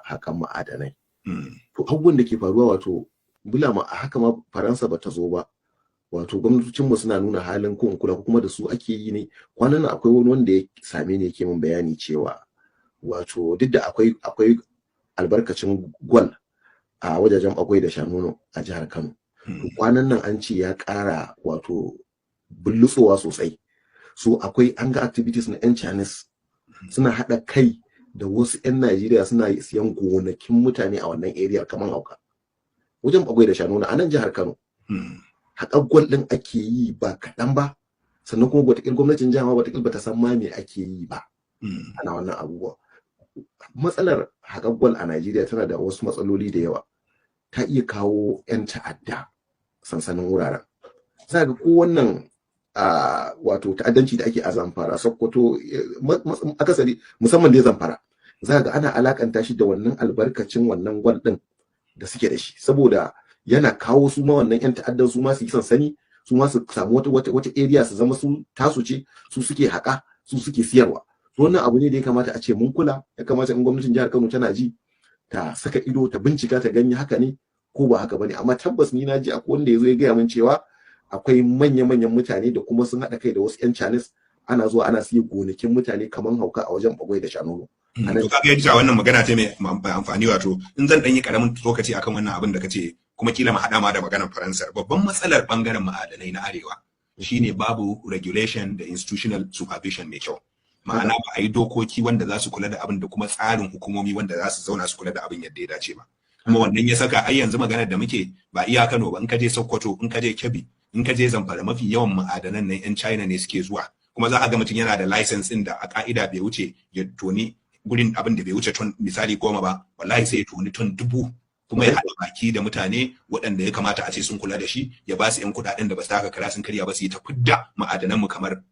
haƙan ma'adanai. To abubuwan da ke faruwa wato bulama a haka ma Faransa ba ta zo ba. Wato gwamnatocinmu suna nuna halin ko kula ko kuma da su ake yi ne. Kwanan nan akwai wani wanda ya same ni yake min bayani cewa wato duk da akwai albarkacin gwal a wajajen Bagwai da Shanono a jihar Kano. Kwanan nan an ce ya ƙara wato bullutsowa sosai. So akwai an ga activities na 'yan Chinese suna haɗa kai da wasu 'yan Najeriya suna siyan gonakin mutane a wannan area kamar hauka. Wajen Bagwai da Shanono a nan jihar Kano. Haƙar gwal ɗin ake yi ba kaɗan ba, sannan kuma wataƙil gwamnatin jihar ma wataƙil bata san ma me ake yi ba. Ana wannan abubuwa. Matsalar haƙar gwal a Najeriya tana da wasu matsaloli da yawa. Ta iya kawo 'yan ta'adda sansanin wuraren. Za ga ko wannan wato ta'addanci da ake a Zamfara, Sokoto, akasari musamman dai Zamfara. Za ga ana alakanta shi da wannan albarkacin wannan gwal ɗin da suke da shi, saboda yana kawo su ma wannan 'yan ta'addan su ma su yi sansani, su ma su samu wata area su zama su tasu ce, su suke haƙa, su suke siyarwa. Wannan abu ne da ya kamata a ce mun kula, ya kamata in gwamnatin jihar Kano tana ji ta saka ido ta bincika ta gani haka ne ko ba haka bane. Amma tabbas ni na ji akwai wanda ya zo ya gaya min cewa akwai manya-manyan mutane da kuma sun haɗa kai da wasu 'yan Chinese ana zuwa ana siya gonakin mutane kamar hauka a wajen Bagwai da Shanono. To kaga yadda wannan magana ce mai amfani, wato in zan ɗan yi ƙaramin lokaci akan wannan abin da kace kuma kila mu haɗa ma da maganar Faransa. Babban matsalar bangaren ma'adanai na Arewa shine babu regulation da institutional supervision mai kyau. Ma'ana ba a yi dokoki wanda za su kula da abin da kuma tsarin hukumomi wanda za su zauna su kula da abin yadda ya dace ba. Kuma wannan ya saka ai yanzu maganar da muke ba iya Kano ba, in ka je Sokoto, in ka je Kebbi, in ka je Zamfara, mafi yawan ma'adanan nan 'yan China ne suke zuwa. Kuma za a ga mutum yana da license ɗin da a ka'ida bai wuce ya toni gurin abin da bai wuce ton misali 10 ba, wallahi sai ya toni ton 1000 kuma ya haɗa baki da mutane waɗanda ya kamata a ce sun kula da shi, ya ba su 'yan kuɗaɗen da ba su taka kara sun karya ba, su yi ta fidda ma'adanan mu kamar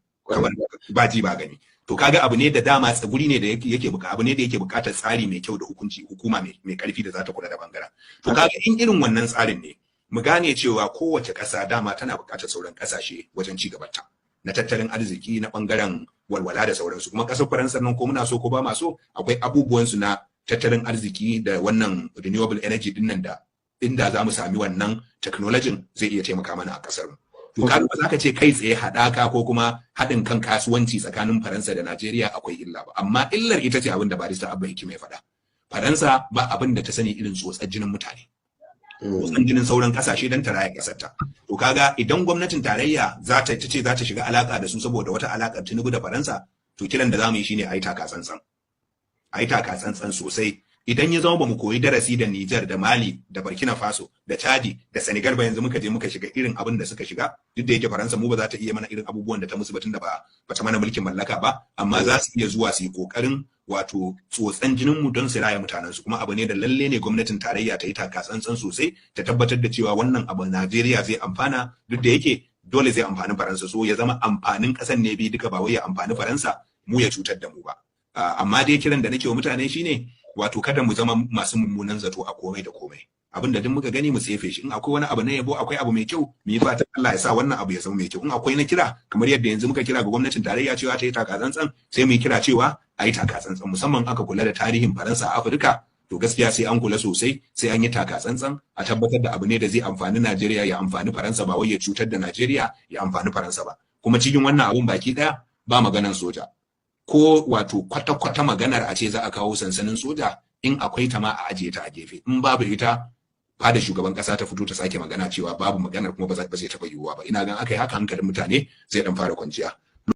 ba ji ba gani. To kaga abu ne da dama guri ne da yake abu ne da yake buƙatar tsari mai kyau da hukuma mai ƙarfi da za ta kula da bangaren. To kaga in irin wannan tsarin ne mu gane cewa kowace ƙasa dama tana buƙatar sauran ƙasashe wajen ci gabanta na tattalin arziki, na bangaren walwala da sauransu. Kuma ƙasar Faransa nan ko muna so ko ba ma so akwai abubuwansu na tattalin arziki da wannan renewable energy din nan da inda za mu sami wannan technology zai iya taimaka mana a ƙasar mu. To kaga ba za ka ce kai tsaye haɗaka ko kuma haɗin kan kasuwanci tsakanin Faransa da Najeriya akwai illa ba, amma illar ita ce abin da barista Abba Hikima ya faɗa. Faransa ba abin da ta sani irin tsotsar jinin mutane, tsotsar jinin sauran ƙasashe don ta raya ƙasarta. To kaga idan gwamnatin tarayya za ta ce za ta shiga alaƙa da su saboda wata alaƙar Tinubu da Faransa, to kiran da za mu yi shine a yi taka tsantsan. A yi taka tsantsan sosai. Idan ya zama ba mu koyi darasi da Nijar da Mali da Burkina Faso da Chadi da Senegal ba, yanzu muka je muka shiga irin abin da suka shiga, duk da yake Faransa mu ba za ta iya mana irin abubuwan da ta musu batun da ba ta mana mulkin mallaka ba, amma za su iya zuwa su yi kokarin wato tsotsan jinin mu don su raya mutanen su. Kuma abu ne da lalle ne gwamnatin tarayya ta yi taka tsantsan sosai ta tabbatar da cewa wannan abu Najeriya zai amfana, duk da yake dole zai amfani Faransa, so ya zama amfanin ƙasan ne bi duka, ba wai ya amfani Faransa mu ya cutar da mu ba. Amma dai kiran da nake wa mutane shine wato kada mu zama masu mummunan zato a komai da komai. Abin da duk muka gani mu tsefe shi. In akwai wani abu na yabo, akwai abu mai kyau, mu yi fatan Allah ya sa wannan abu ya zama mai kyau. In akwai na kira, kamar yadda yanzu muka kira ga gwamnatin tarayya cewa ta yi taka tsantsan, sai mu yi kira cewa a yi taka tsantsan, musamman aka kula da tarihin Faransa a Afirka. To gaskiya sai an kula sosai, sai an yi taka tsantsan, a tabbatar da abu ne da zai amfani Najeriya ya amfani Faransa, ba wai ya cutar da Najeriya ya amfani Faransa ba. Kuma cikin wannan abun baki daya ba maganan soja. Ko wato kwata-kwata maganar a ce za a kawo sansanin soja, in akwai ta ma a ajiye ta a gefe. In babu ita, fada shugaban kasa ta fito ta sake magana cewa babu maganar kuma ba zai taɓa yiwuwa ba. Ina gan aka yi haka hankalin mutane zai dan fara kwanciya.